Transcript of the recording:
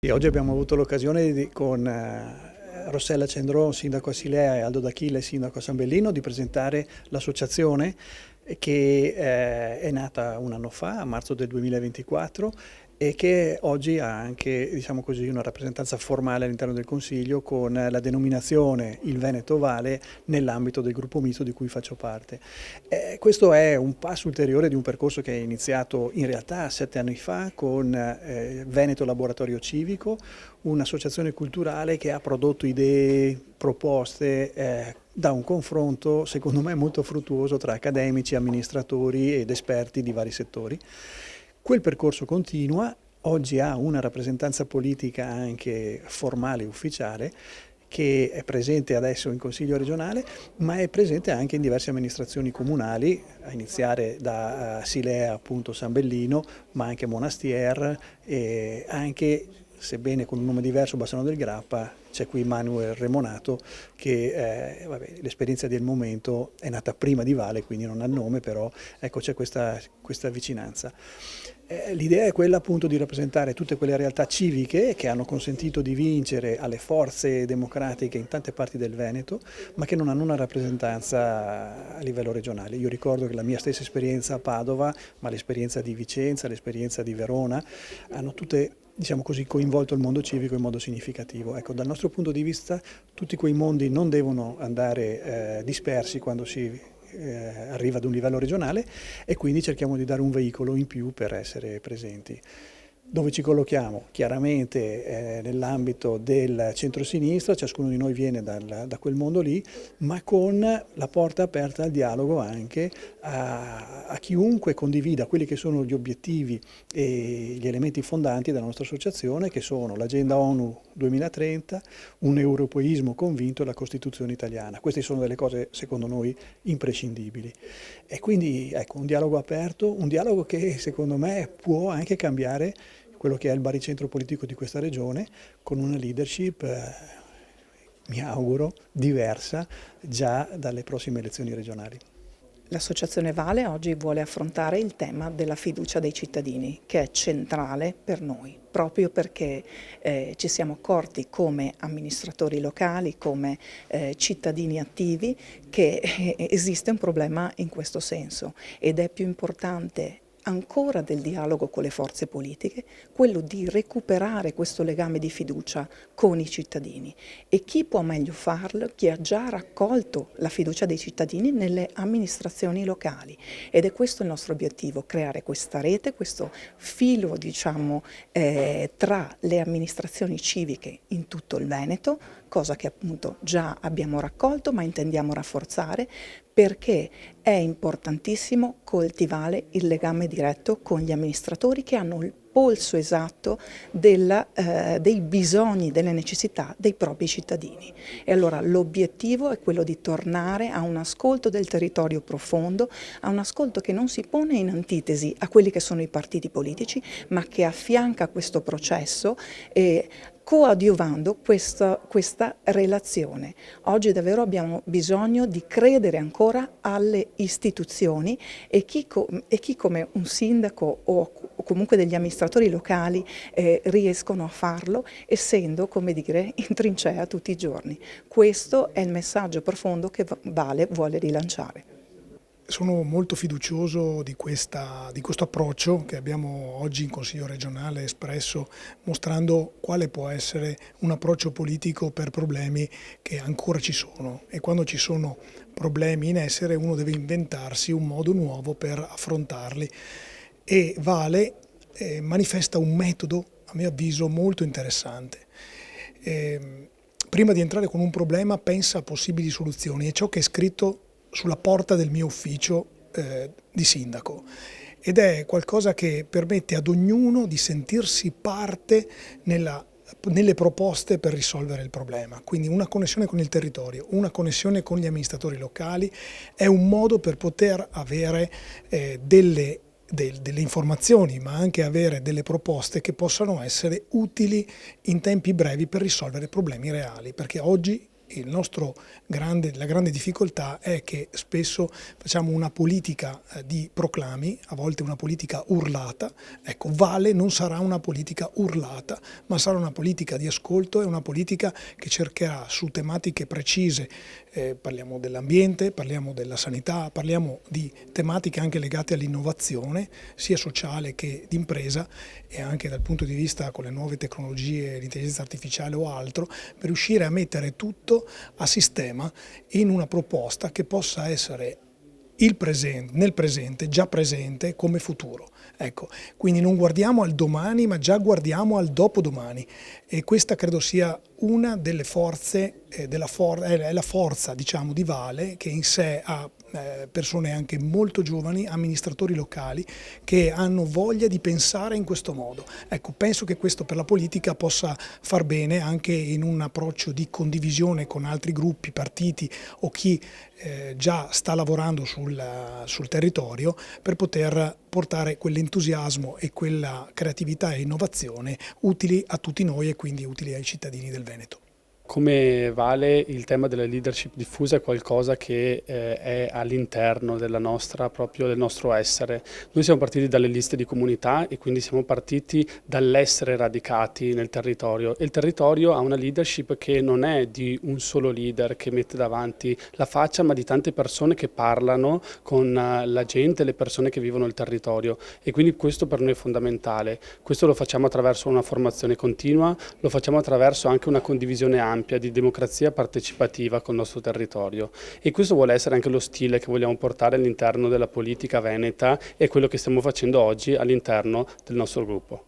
E oggi abbiamo avuto l'occasione con Rossella Cendron, sindaco a Silea, e Aldo D'Achille, sindaco a San Bellino, di presentare l'associazione che è nata un anno fa, a marzo del 2024, e che oggi ha anche, diciamo così, una rappresentanza formale all'interno del Consiglio con la denominazione Il Veneto Vale nell'ambito del gruppo misto di cui faccio parte. Questo è un passo ulteriore di un percorso che è iniziato in realtà 7 anni fa con Veneto Laboratorio Civico, un'associazione culturale che ha prodotto idee, proposte, da un confronto secondo me molto fruttuoso tra accademici, amministratori ed esperti di vari settori. Quel percorso continua, oggi ha una rappresentanza politica anche formale e ufficiale, che è presente adesso in Consiglio regionale, ma è presente anche in diverse amministrazioni comunali, a iniziare da Silea, appunto San Bellino, ma anche Monastier, e anche, sebbene con un nome diverso, Bassano del Grappa. C'è qui Manuel Remonato che l'esperienza del momento è nata prima di Vale, quindi non ha il nome, però ecco, c'è questa vicinanza. L'idea è quella appunto di rappresentare tutte quelle realtà civiche che hanno consentito di vincere alle forze democratiche in tante parti del Veneto, ma che non hanno una rappresentanza a livello regionale. Io ricordo che la mia stessa esperienza a Padova, ma l'esperienza di Vicenza, l'esperienza di Verona, hanno tutte, diciamo così, coinvolto il mondo civico in modo significativo. Ecco, dal nostro punto di vista tutti quei mondi non devono andare dispersi quando si arriva ad un livello regionale, e quindi cerchiamo di dare un veicolo in più per essere presenti. Dove ci collochiamo? Chiaramente nell'ambito del centro-sinistra, ciascuno di noi viene da quel mondo lì, ma con la porta aperta al dialogo anche a chiunque condivida quelli che sono gli obiettivi e gli elementi fondanti della nostra associazione, che sono l'agenda ONU 2030, un europeismo convinto e la Costituzione italiana. Queste sono delle cose secondo noi imprescindibili. E quindi ecco, un dialogo aperto, un dialogo che secondo me può anche cambiare quello che è il baricentro politico di questa regione, con una leadership, mi auguro, diversa già dalle prossime elezioni regionali. L'Associazione Vale oggi vuole affrontare il tema della fiducia dei cittadini, che è centrale per noi, proprio perché ci siamo accorti come amministratori locali, come cittadini attivi, che esiste un problema in questo senso, ed è più importante ancora del dialogo con le forze politiche, quello di recuperare questo legame di fiducia con i cittadini. E chi può meglio farlo? Chi ha già raccolto la fiducia dei cittadini nelle amministrazioni locali. Ed è questo il nostro obiettivo, creare questa rete, questo filo, diciamo, tra le amministrazioni civiche in tutto il Veneto, cosa che appunto già abbiamo raccolto ma intendiamo rafforzare, perché è importantissimo coltivare il legame diretto con gli amministratori che hanno il polso esatto dei bisogni, delle necessità dei propri cittadini. E allora l'obiettivo è quello di tornare a un ascolto del territorio profondo, a un ascolto che non si pone in antitesi a quelli che sono i partiti politici, ma che affianca questo processo coadiuvando questa relazione. Oggi davvero abbiamo bisogno di credere ancora alle istituzioni, e chi come un sindaco o comunque degli amministratori locali riescono a farlo, essendo, come dire, in trincea tutti i giorni. Questo è il messaggio profondo che Vale vuole rilanciare. Sono molto fiducioso di questo approccio che abbiamo oggi in Consiglio regionale espresso, mostrando quale può essere un approccio politico per problemi che ancora ci sono, e quando ci sono problemi in essere uno deve inventarsi un modo nuovo per affrontarli, e Vale manifesta un metodo, a mio avviso, molto interessante. Prima di entrare con un problema pensa a possibili soluzioni, e ciò che è scritto sulla porta del mio ufficio di sindaco, ed è qualcosa che permette ad ognuno di sentirsi parte nelle proposte per risolvere il problema. Quindi una connessione con il territorio, una connessione con gli amministratori locali è un modo per poter avere delle informazioni, ma anche avere delle proposte che possano essere utili in tempi brevi per risolvere problemi reali, perché oggi la grande difficoltà è che spesso facciamo una politica di proclami, a volte una politica urlata. Ecco, Vale non sarà una politica urlata, ma sarà una politica di ascolto e una politica che cercherà su tematiche precise, parliamo dell'ambiente, parliamo della sanità, parliamo di tematiche anche legate all'innovazione, sia sociale che di impresa, e anche dal punto di vista con le nuove tecnologie, l'intelligenza artificiale o altro, per riuscire a mettere tutto a sistema in una proposta che possa essere nel presente, già presente come futuro. Ecco, quindi non guardiamo al domani, ma già guardiamo al dopodomani, e questa credo sia una delle forze, è la forza, diciamo, di Vale, che in sé ha persone anche molto giovani, amministratori locali, che hanno voglia di pensare in questo modo. Ecco, penso che questo per la politica possa far bene anche in un approccio di condivisione con altri gruppi, partiti o chi già sta lavorando sul territorio, per poter portare quell'entusiasmo e quella creatività e innovazione utili a tutti noi e quindi utili ai cittadini del Veneto. Come Vale, il tema della leadership diffusa è qualcosa che è all'interno del nostro essere. Noi siamo partiti dalle liste di comunità e quindi siamo partiti dall'essere radicati nel territorio. E il territorio ha una leadership che non è di un solo leader che mette davanti la faccia, ma di tante persone che parlano con la gente, le persone che vivono il territorio. E quindi questo per noi è fondamentale. Questo lo facciamo attraverso una formazione continua, lo facciamo attraverso anche una condivisione ampia di democrazia partecipativa col nostro territorio, e questo vuole essere anche lo stile che vogliamo portare all'interno della politica veneta e quello che stiamo facendo oggi all'interno del nostro gruppo.